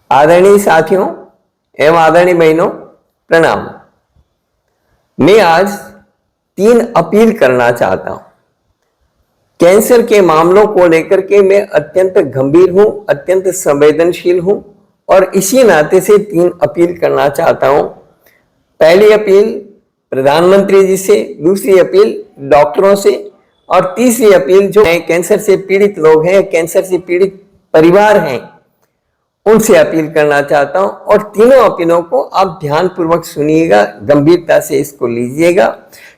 आदरणीय साथियों एवं आदरणीय बहनों, प्रणाम। मैं आज 3 अपील करना चाहता हूं। कैंसर के मामलों को लेकर के मैं अत्यंत गंभीर हूं, अत्यंत संवेदनशील हूं और इसी नाते से 3 अपील करना चाहता हूं। पहली अपील प्रधानमंत्री जी से, दूसरी अपील डॉक्टरों से और तीसरी अपील जो कैंसर से पीड़ित लोग हैं, कैंसर से पीड़ित परिवार हैं, उनसे अपील करना चाहता हूं। और तीनों अपीलों को आप ध्यानपूर्वक सुनिएगा, गंभीरता से इसको लीजिएगा,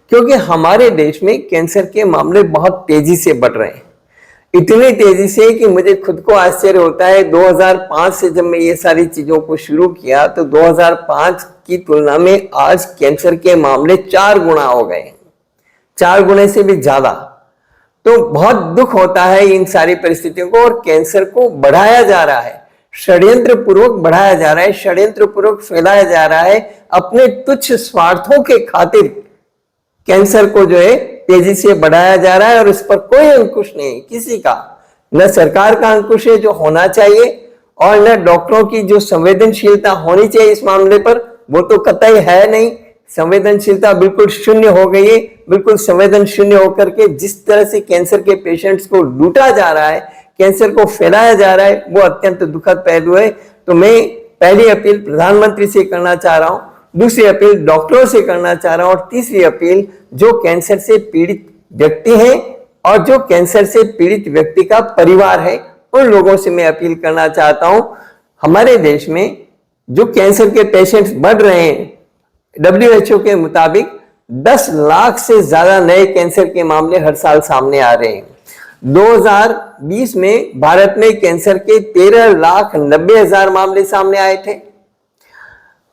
क्योंकि हमारे देश में कैंसर के मामले बहुत तेजी से बढ़ रहे हैं। इतनी तेजी से कि मुझे खुद को आश्चर्य होता है। 2005 से जब मैं ये सारी चीजों को शुरू किया तो 2005 की तुलना में आज कैंसर के मामले 4 गुना हो गए, 4 गुने से भी ज्यादा। तो बहुत दुख होता है इन सारी परिस्थितियों को। और कैंसर को बढ़ाया जा रहा है, षड्यंत्र पूर्वक बढ़ाया जा रहा है, षड्यंत्र पूर्वक फैलाया जा रहा है। अपने तुच्छ स्वार्थों के खातिर कैंसर को जो है तेजी से बढ़ाया जा रहा है और इस पर कोई अंकुश नहीं, किसी का, न सरकार का अंकुश है जो होना चाहिए और न डॉक्टरों की जो संवेदनशीलता होनी चाहिए इस मामले पर, वो तो कतई है नहीं। संवेदनशीलता बिल्कुल शून्य हो गई है। बिल्कुल संवेदन शून्य होकर के जिस तरह से कैंसर के पेशेंट्स को लूटा जा रहा है, कैंसर को फैलाया जा रहा है, वो अत्यंत दुखद पहलू है। तो मैं पहली अपील प्रधानमंत्री से करना चाह रहा हूं, दूसरी अपील डॉक्टरों से करना चाह रहा हूं और तीसरी अपील जो कैंसर से पीड़ित व्यक्ति हैं और जो कैंसर से पीड़ित व्यक्ति का परिवार है, उन लोगों से मैं अपील करना चाहता हूं। हमारे देश में जो कैंसर के पेशेंट्स बढ़ रहे हैं, WHO के मुताबिक 10 लाख से ज्यादा नए कैंसर के मामले हर साल सामने आ रहे हैं। 2020 में भारत में कैंसर के 13,90,000 मामले सामने आए थे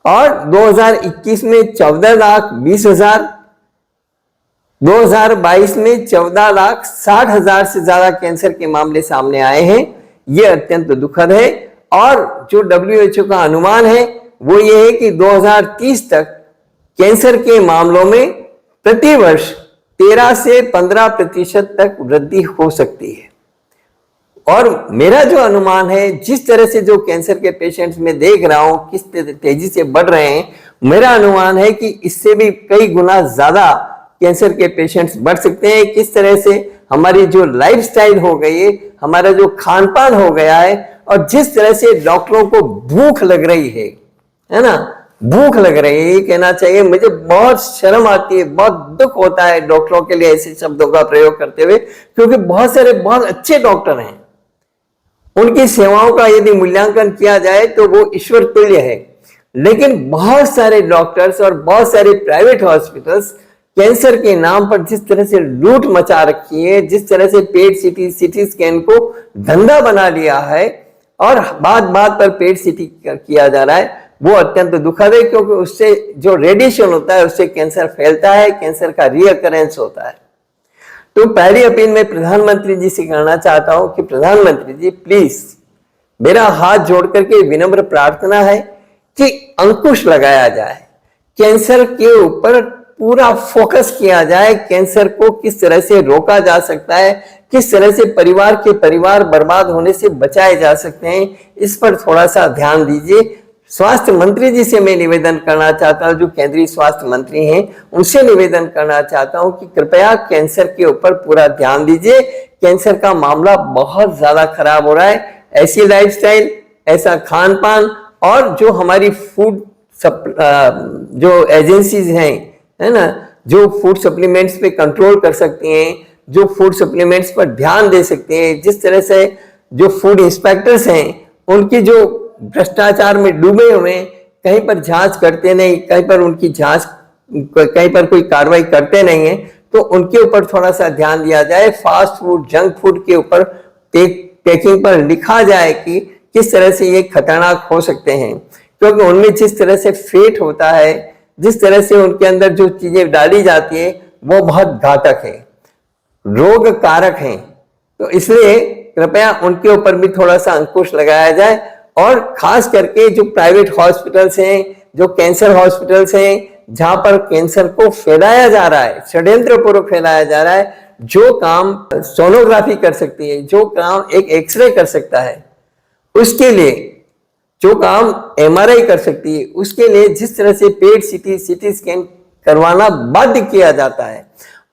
और 2021 में 14,20,000, 2022 में 14,60,000 से ज्यादा कैंसर के मामले सामने आए हैं। यह अत्यंत दुखद है और जो WHO का अनुमान है वो ये है कि 2030 तक कैंसर के मामलों में प्रतिवर्ष 13 से 15% तक वृद्धि हो सकती है। और मेरा जो अनुमान है, जिस तरह से जो कैंसर के पेशेंट्स में देख रहा हूं किस तेजी से बढ़ रहे हैं, मेरा अनुमान है कि इससे भी कई गुना ज्यादा कैंसर के पेशेंट्स बढ़ सकते हैं। किस तरह से हमारी जो लाइफस्टाइल हो गई है, हमारा जो खान पान हो गया है और जिस तरह से डॉक्टरों को भूख लग रही है ना, भूख लग रही है, ये कहना चाहिए। मुझे बहुत शर्म आती है, बहुत दुख होता है डॉक्टरों के लिए ऐसे शब्दों का प्रयोग करते हुए, क्योंकि बहुत सारे बहुत अच्छे डॉक्टर हैं। उनकी सेवाओं का यदि मूल्यांकन किया जाए तो वो ईश्वर तुल्य है। लेकिन बहुत सारे डॉक्टर्स और बहुत सारे प्राइवेट हॉस्पिटल्स कैंसर के नाम पर जिस तरह से लूट मचा रखी है, जिस तरह से पेट सीटी स्कैन को धंधा बना लिया है और बात बात पर पेट सीटी किया जा रहा है, वो अत्यंत दुखद है। क्योंकि उससे जो रेडिएशन होता है उससे कैंसर फैलता है, कैंसर का रीअकरेंस होता है। तो पहली अपील मैं प्रधानमंत्री जी से करना चाहता हूं कि प्रधानमंत्री जी प्लीज, मेरा हाथ जोड़ करके विनम्र प्रार्थना है कि अंकुश लगाया जाए, कैंसर के ऊपर पूरा फोकस किया जाए। कैंसर को किस तरह से रोका जा सकता है, किस तरह से परिवार के परिवार बर्बाद होने से बचाए जा सकते हैं, इस पर थोड़ा सा ध्यान दीजिए। स्वास्थ्य मंत्री जी से मैं निवेदन करना चाहता हूं, जो केंद्रीय स्वास्थ्य मंत्री हैं, उनसे निवेदन करना चाहता हूं कि कृपया कैंसर के ऊपर पूरा ध्यान दीजिए। कैंसर का मामला बहुत ज्यादा खराब हो रहा है। ऐसी लाइफस्टाइल, ऐसा खान पान और जो हमारी फूड जो एजेंसीज हैं, है ना, जो फूड सप्लीमेंट्स पे कंट्रोल कर सकती हैं, जो फूड सप्लीमेंट्स पर ध्यान दे सकते हैं, जिस तरह से जो फूड इंस्पेक्टर्स हैं उनकी जो भ्रष्टाचार में डूबे हुए, कहीं पर जांच करते नहीं, कहीं पर उनकी जांच, कहीं पर कोई कार्रवाई करते नहीं है, तो उनके ऊपर थोड़ा सा ध्यान दिया जाए। फास्ट फूड, जंक फूड के ऊपर पैकिंग पर लिखा जाए कि किस तरह से ये खतरनाक हो सकते हैं, क्योंकि उनमें जिस तरह से फेट होता है, जिस तरह से उनके अंदर जो चीजें डाली जाती है वो बहुत घातक है, रोग कारक हैं। तो इसलिए कृपया उनके ऊपर भी थोड़ा सा अंकुश लगाया जाए। और खास करके जो प्राइवेट हॉस्पिटल्स हैं, जो कैंसर हॉस्पिटल्स हैं, जहां पर कैंसर को फैलाया जा रहा है, षड्यंत्र पूर्वक फैलाया जा रहा है, जो काम सोनोग्राफी कर सकती है, जो काम एक एक्सरे कर सकता है, उसके लिए जो काम एमआरआई कर सकती है, उसके लिए जिस तरह से पेट सीटी स्कैन करवाना बाध्य किया जाता है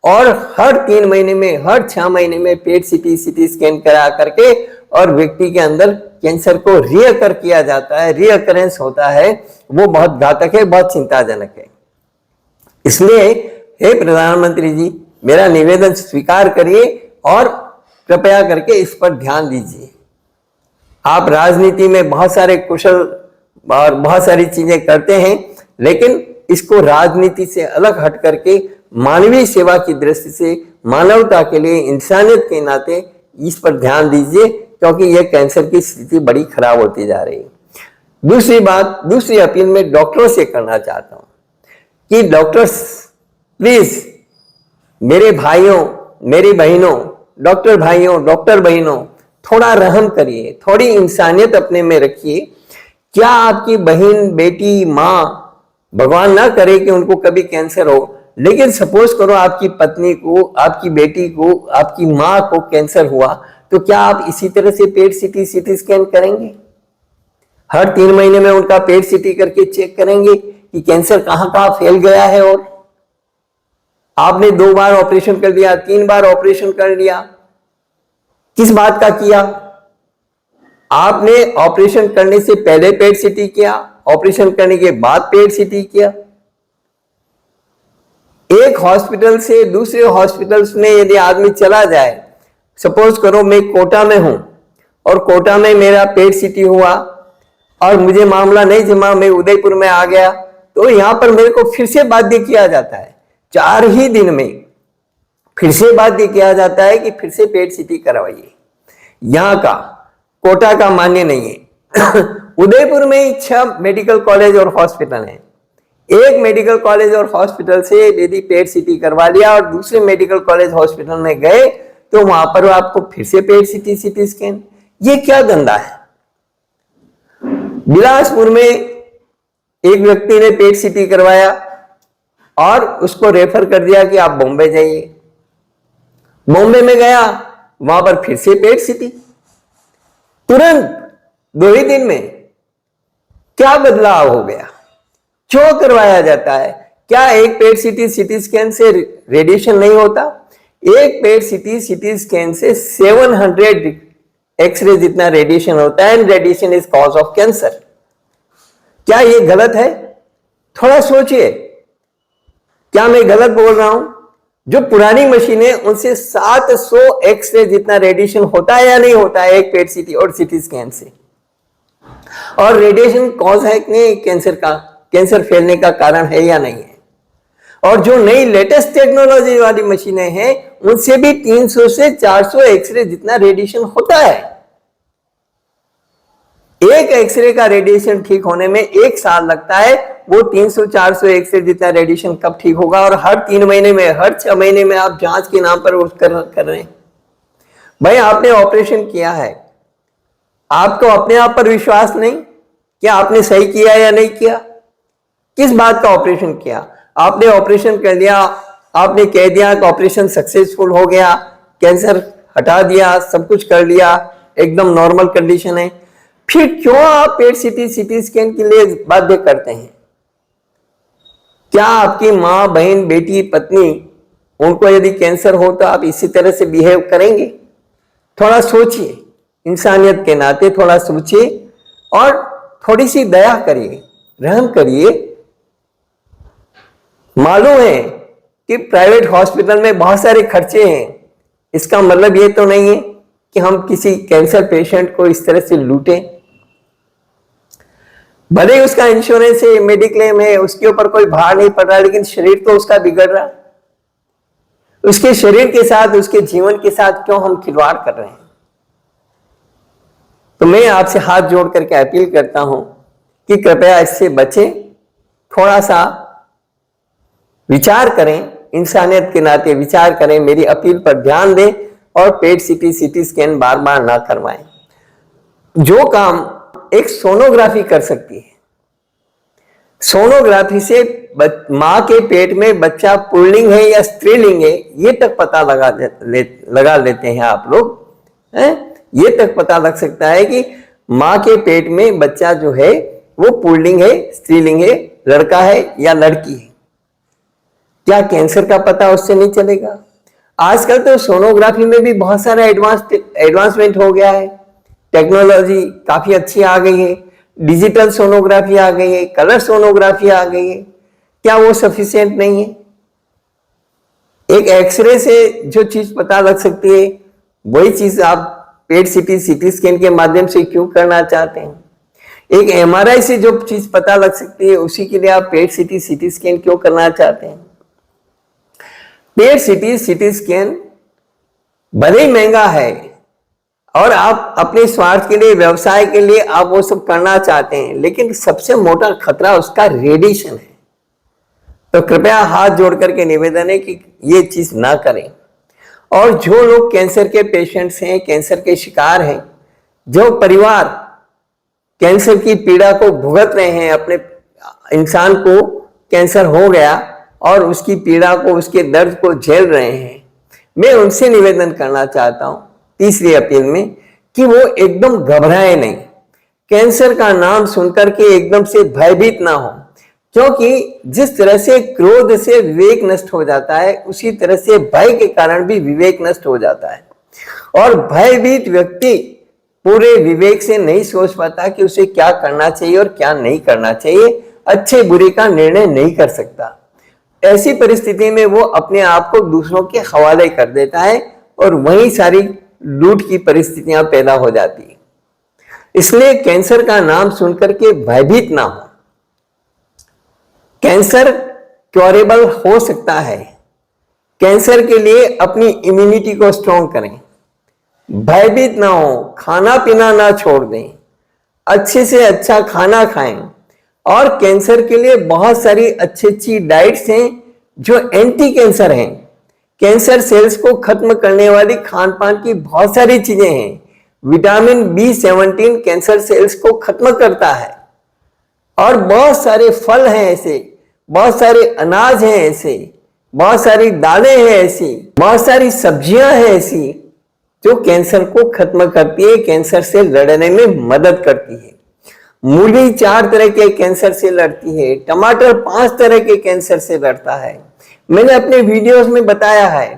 और हर 3 महीने में, हर 6 महीने में पेट सीटी स्कैन करा करके और व्यक्ति के अंदर कैंसर को रीअकर किया जाता है, रीअकरेंस होता है, वो बहुत घातक है, बहुत चिंताजनक है। इसलिए हे प्रधानमंत्री जी, मेरा निवेदन स्वीकार करिए और कृपया करके इस पर ध्यान दीजिए। आप राजनीति में बहुत सारे कुशल और बहुत सारी चीजें करते हैं, लेकिन इसको राजनीति से अलग हट करके मानवीय सेवा की दृष्टि से, मानवता के लिए, इंसानियत के नाते इस पर ध्यान दीजिए, क्योंकि यह कैंसर की स्थिति बड़ी खराब होती जा रही है। दूसरी बात, दूसरी अपील मैं डॉक्टरों से करना चाहता हूं कि डॉक्टर्स प्लीज, मेरे भाइयों, मेरी बहनों, डॉक्टर भाइयों, डॉक्टर बहनों, थोड़ा रहम करिए, थोड़ी इंसानियत अपने में रखिए। क्या आपकी बहन, बेटी, माँ, भगवान ना करे कि उनको कभी कैंसर हो, लेकिन सपोज करो आपकी पत्नी को, आपकी बेटी को, आपकी माँ को कैंसर हुआ, तो क्या आप इसी तरह से पेट सीटी स्कैन करेंगे? हर 3 महीने में उनका पेट सीटी करके चेक करेंगे कि कैंसर कहां कहां फैल गया है। और आपने 2 बार ऑपरेशन कर लिया, 3 बार ऑपरेशन कर लिया, किस बात का किया? आपने ऑपरेशन करने से पहले पेट सीटी किया, ऑपरेशन करने के बाद पेट सीटी किया। एक हॉस्पिटल से दूसरे हॉस्पिटल्स में यदि आदमी चला जाए, सपोज करो मैं कोटा में हूं और कोटा में मेरा पेट सीटी हुआ और मुझे मामला नहीं जमा, मैं उदयपुर में आ गया, तो यहां पर मेरे को फिर से बाध्य किया जाता है, 4 ही दिन में फिर से बाध्य किया जाता है कि फिर से पेट सीटी करवाइए। यहां का, कोटा का मान्य नहीं है। उदयपुर में ही 6 मेडिकल कॉलेज और हॉस्पिटल हैं। एक मेडिकल कॉलेज और हॉस्पिटल से यदि पेट सीटी करवा लिया और दूसरे मेडिकल कॉलेज हॉस्पिटल में गए तो वहां पर आपको फिर से पेट सीटी स्कैन, ये क्या धंधा है? बिलासपुर में एक व्यक्ति ने पेट सीटी करवाया और उसको रेफर कर दिया कि आप बॉम्बे जाइए। बॉम्बे में गया, वहां पर फिर से पेट सीटी, तुरंत 2 ही दिन में। क्या बदलाव हो गया? क्यों करवाया जाता है? क्या एक पेट सीटी स्कैन से रेडिएशन नहीं होता? एक पेट सीटी स्कैन से 700 एक्सरे जितना रेडिएशन होता है, and radiation is cause of cancer. क्या ये गलत है? थोड़ा सोचिए, क्या मैं गलत बोल रहा हूं? जो पुरानी मशीनें, उनसे 700 एक्सरे जितना रेडिएशन होता है या नहीं होता है एक पेट सीटी और सीटी स्कैन से? और रेडिएशन कॉज है कि नहीं कैंसर का, कैंसर फैलने का कारण है या नहीं है? और जो नई लेटेस्ट टेक्नोलॉजी वाली मशीनें हैं, उनसे भी 300 से 400 एक्सरे जितना रेडिएशन होता है। एक एक्सरे का रेडिएशन ठीक होने में 1 साल लगता है, वो 300-400 एक्सरे जितना रेडिएशन कब ठीक होगा? और हर 3 महीने में, हर 6 महीने में आप जांच के नाम पर वो कर रहे हैं। भाई, आपने ऑपरेशन किया है, आपको अपने आप पर विश्वास नहीं कि आपने सही किया या नहीं किया? किस बात का ऑपरेशन किया? आपने ऑपरेशन कर लिया, आपने कह दिया कि ऑपरेशन सक्सेसफुल हो गया, कैंसर हटा दिया, सब कुछ कर लिया, एकदम नॉर्मल कंडीशन है, फिर क्यों आप पेट सीटी स्कैन के लिए बाध्य करते हैं? क्या आपकी माँ, बहन, बेटी, पत्नी, उनको यदि कैंसर हो तो आप इसी तरह से बिहेव करेंगे? थोड़ा सोचिए, इंसानियत के नाते थोड़ा सोचिए और थोड़ी सी दया करिए, रहम करिए। मालूम है कि प्राइवेट हॉस्पिटल में बहुत सारे खर्चे हैं, इसका मतलब ये तो नहीं है कि हम किसी कैंसर पेशेंट को इस तरह से लूटें। भले ही उसका इंश्योरेंस है, मेडिक्लेम है, उसके ऊपर कोई भार नहीं पड़ रहा, लेकिन शरीर तो उसका बिगड़ रहा। उसके शरीर के साथ, उसके जीवन के साथ क्यों हम खिलवाड़ कर रहे हैं? तो मैं आपसे हाथ जोड़ करके अपील करता हूं कि कृपया इससे बचें, थोड़ा सा विचार करें, इंसानियत के नाते विचार करें, मेरी अपील पर ध्यान दें और पेट सीटी स्कैन बार बार ना करवाएं। जो काम एक सोनोग्राफी कर सकती है, सोनोग्राफी से मां के पेट में बच्चा पुल्लिंग है या स्त्रीलिंग है, ये तक पता लगा लेते हैं आप लोग, ये तक पता लग सकता है कि माँ के पेट में बच्चा जो है वो पुल्लिंग है, स्त्रीलिंग है, लड़का है या लड़की है, क्या कैंसर का पता उससे नहीं चलेगा? आजकल तो सोनोग्राफी में भी बहुत सारा एडवांसमेंट हो गया है, टेक्नोलॉजी काफी अच्छी आ गई है, डिजिटल सोनोग्राफी आ गई है, कलर सोनोग्राफी आ गई है, क्या वो सफिशिएंट नहीं है? एक एक्सरे से जो चीज पता लग सकती है वही चीज आप पेट सीटी स्कैन के माध्यम से क्यों करना चाहते हैं? एक एमआरआई से जो चीज पता लग सकती है उसी के लिए आप पेट सीटी स्कैन क्यों करना चाहते हैं? पेट सीटी स्कैन भले ही महंगा है और आप अपने स्वार्थ के लिए, व्यवसाय के लिए आप वो सब करना चाहते हैं, लेकिन सबसे मोटा खतरा उसका रेडिएशन है। तो कृपया हाथ जोड़ करके निवेदन है कि ये चीज ना करें। और जो लोग कैंसर के पेशेंट्स हैं, कैंसर के शिकार हैं, जो परिवार कैंसर की पीड़ा को भुगत रहे हैं, अपने इंसान को कैंसर हो गया और उसकी पीड़ा को, उसके दर्द को झेल रहे हैं, मैं उनसे निवेदन करना चाहता हूं तीसरी अपील में कि वो एकदम घबराए नहीं, कैंसर का नाम सुनकर के एकदम से भयभीत ना हो, क्योंकि जिस तरह से क्रोध से विवेक नष्ट हो जाता है उसी तरह से भय के कारण भी विवेक नष्ट हो जाता है। और भयभीत व्यक्ति पूरे विवेक से नहीं सोच पाता कि उसे क्या करना चाहिए और क्या नहीं करना चाहिए, अच्छे बुरे का निर्णय नहीं कर सकता। ऐसी परिस्थिति में वो अपने आप को दूसरों के हवाले कर देता है और वहीं सारी लूट की परिस्थितियां पैदा हो जाती है। इसलिए कैंसर का नाम सुनकर के भयभीत ना हो। कैंसर क्योरेबल हो सकता है। कैंसर के लिए अपनी इम्यूनिटी को स्ट्रॉन्ग करें, भयभीत ना हो, खाना पीना ना छोड़ दें, अच्छे से अच्छा खाना खाएं। और कैंसर के लिए बहुत सारी अच्छी अच्छी डाइट्स हैं जो एंटी कैंसर हैं। कैंसर सेल्स को खत्म करने वाली खान पान की बहुत सारी चीजें हैं। विटामिन B17 कैंसर सेल्स को खत्म करता है। और बहुत सारे फल हैं ऐसे, बहुत सारे अनाज हैं ऐसे, बहुत सारी दालें हैं ऐसी, बहुत सारी सब्जियां हैं ऐसी जो कैंसर को खत्म करती है, कैंसर से लड़ने में मदद करती है। मूली 4 तरह के कैंसर से लड़ती है, टमाटर 5 तरह के कैंसर से लड़ता है। मैंने अपने वीडियोस में बताया है।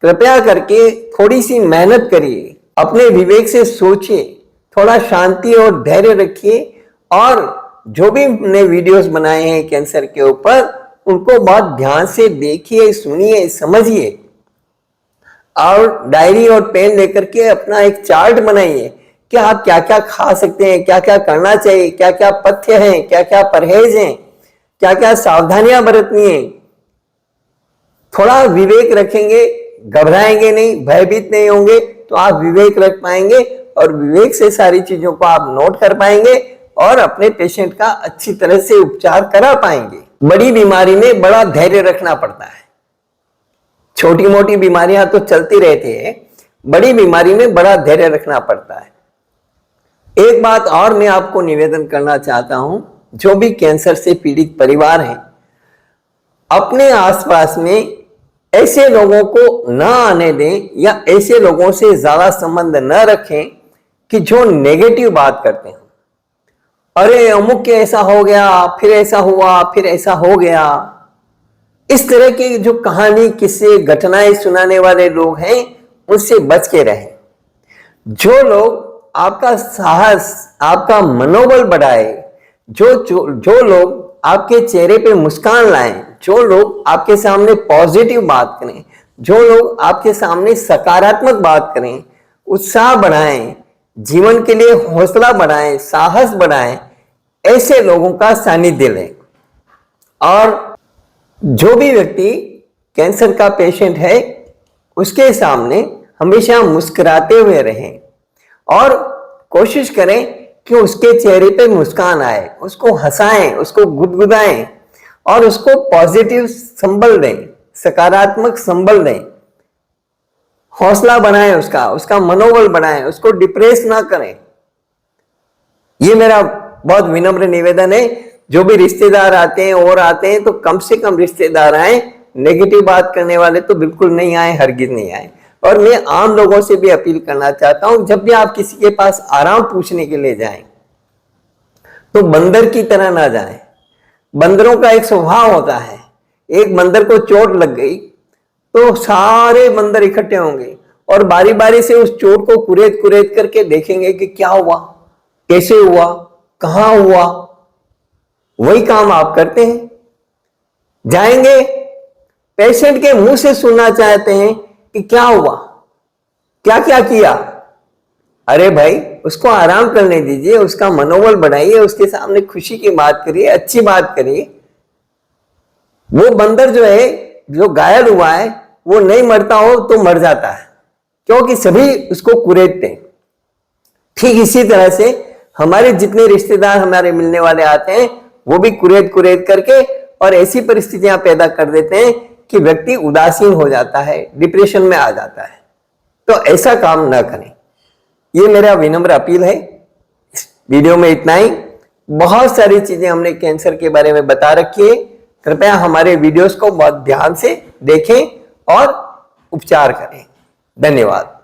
कृपया करके थोड़ी सी मेहनत करिए, अपने विवेक से सोचिए, थोड़ा शांति और धैर्य रखिए और जो भी मैंने वीडियोस बनाए हैं कैंसर के ऊपर उनको बहुत ध्यान से देखिए, सुनिए, समझिए और डायरी और पेन लेकर के अपना एक चार्ट बनाइए कि आप क्या क्या खा सकते हैं, क्या क्या करना चाहिए, क्या क्या पथ्य हैं, क्या क्या परहेज हैं, क्या क्या सावधानियां बरतनी है। थोड़ा विवेक रखेंगे, घबराएंगे नहीं, भयभीत नहीं होंगे तो आप विवेक रख पाएंगे और विवेक से सारी चीजों को आप नोट कर पाएंगे और अपने पेशेंट का अच्छी तरह से उपचार करा पाएंगे। बड़ी बीमारी में बड़ा धैर्य रखना पड़ता है। छोटी मोटी बीमारियां तो चलती रहती है, बड़ी बीमारी में बड़ा धैर्य रखना पड़ता है। एक बात और मैं आपको निवेदन करना चाहता हूं, जो भी कैंसर से पीड़ित परिवार हैं, अपने आसपास में ऐसे लोगों को ना आने दें या ऐसे लोगों से ज्यादा संबंध न रखें कि जो नेगेटिव बात करते हैं। अरे अमुक के ऐसा हो गया, फिर ऐसा हुआ, फिर ऐसा हो गया, इस तरह की जो कहानी, किस्से, घटनाएं सुनाने वाले लोग हैं उनसे बच के रहें। जो लोग आपका साहस, आपका मनोबल बढ़ाए, जो लोग आपके चेहरे पे मुस्कान लाएं, जो लोग आपके सामने पॉजिटिव बात करें, जो लोग आपके सामने सकारात्मक बात करें, उत्साह बढ़ाएं, जीवन के लिए हौसला बढ़ाएं, साहस बढ़ाएं, ऐसे लोगों का सानिध्य लें। और जो भी व्यक्ति कैंसर का पेशेंट है उसके सामने हमेशा मुस्कुराते हुए रहें और कोशिश करें कि उसके चेहरे पे मुस्कान आए, उसको हंसाएं, उसको गुदगुदाएं और उसको पॉजिटिव संबल दें, सकारात्मक संबल दें, हौसला बनाएं, उसका मनोबल बढ़ाएं, उसको डिप्रेस ना करें। ये मेरा बहुत विनम्र निवेदन है। जो भी रिश्तेदार आते हैं और आते हैं तो कम से कम रिश्तेदार आए, नेगेटिव बात करने वाले तो बिल्कुल नहीं आए, हरगिज नहीं आए। और मैं आम लोगों से भी अपील करना चाहता हूं, जब भी आप किसी के पास आराम पूछने के लिए जाएं तो बंदर की तरह ना जाएं। बंदरों का एक स्वभाव होता है, एक बंदर को चोट लग गई तो सारे बंदर इकट्ठे होंगे और बारी बारी से उस चोट को कुरेद कुरेद करके देखेंगे कि क्या हुआ, कैसे हुआ, कहां हुआ। वही काम आप करते हैं, जाएंगे पेशेंट के मुंह से सुनना चाहते हैं कि क्या हुआ, क्या क्या किया। अरे भाई, उसको आराम करने दीजिए, उसका मनोबल बढ़ाइए, उसके सामने खुशी की बात करिए, अच्छी बात करिए। वो बंदर जो है, जो घायल हुआ है, वो नहीं मरता हो तो मर जाता है, क्योंकि सभी उसको कुरेदते हैं। ठीक इसी तरह से हमारे जितने रिश्तेदार हमारे मिलने वाले आते हैं, वो भी कुरेद कुरेद करके और ऐसी परिस्थितियां पैदा कर देते हैं कि व्यक्ति उदासीन हो जाता है, डिप्रेशन में आ जाता है। तो ऐसा काम ना करें, ये मेरा विनम्र अपील है। इस वीडियो में इतना ही। बहुत सारी चीजें हमने कैंसर के बारे में बता रखी है। कृपया हमारे वीडियोस को बहुत ध्यान से देखें और उपचार करें। धन्यवाद।